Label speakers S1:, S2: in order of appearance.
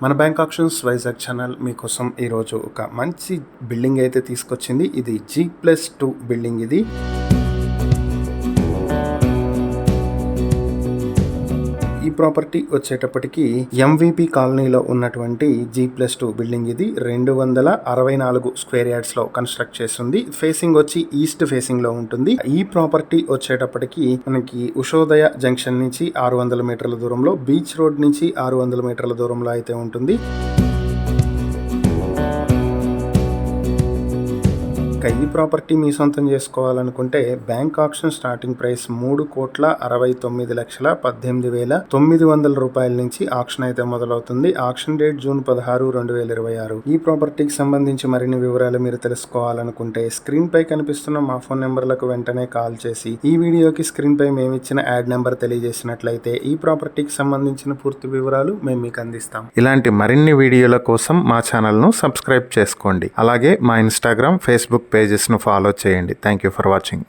S1: మన bank options Vizag channel మీకోసం ఈరోజు ఒక మంచి బిల్డింగ్ అయితే తీసుకొచ్చింది. ఇది G+2 బిల్డింగ్. ఇది ఈ ప్రాపర్టీ వచ్చేటప్పటికి MVP కాలనీలో ఉన్నటువంటి G+2 బిల్డింగ్. ఇది 264 స్క్వేర్ యార్డ్స్ లో కన్స్ట్రక్ట్ చేస్తుంది. ఫేసింగ్ వచ్చి ఈస్ట్ ఫేసింగ్ లో ఉంటుంది. ఈ ప్రాపర్టీ వచ్చేటప్పటికి మనకి ఉషోదయ జంక్షన్ నుంచి 600 మీటర్ల దూరంలో, బీచ్ రోడ్ నుంచి 600 మీటర్ల దూరంలో అయితే ఉంటుంది. ఈ ప్రాపర్టీ మీ సొంతం చేసుకోవాలనుకుంటే బ్యాంక్ ఆప్షన్ స్టార్టింగ్ ప్రైస్ 3,69,18,900 రూపాయల నుంచి ఆప్షన్ అయితే మొదలవుతుంది. Option date June 16, 2026. ఈ ప్రాపర్టీకి సంబంధించి మరిన్ని వివరాలు మీరు తెలుసుకోవాలనుకుంటే స్క్రీన్ పై కనిపిస్తున్న మా ఫోన్ నెంబర్లకు వెంటనే కాల్ చేసి ఈ వీడియోకి స్క్రీన్ పై మేము ఇచ్చిన యాడ్ నెంబర్ తెలియజేసినట్లయితే ఈ ప్రాపర్టీకి సంబంధించిన పూర్తి వివరాలు మేము మీకు అందిస్తాం. ఇలాంటి మరిన్ని వీడియోల కోసం మా ఛానల్ ను సబ్స్క్రైబ్ చేసుకోండి. అలాగే మా ఇన్స్టాగ్రామ్, ఫేస్బుక్ పేజెస్ను ఫాలో చేయండి. Thank you for watching.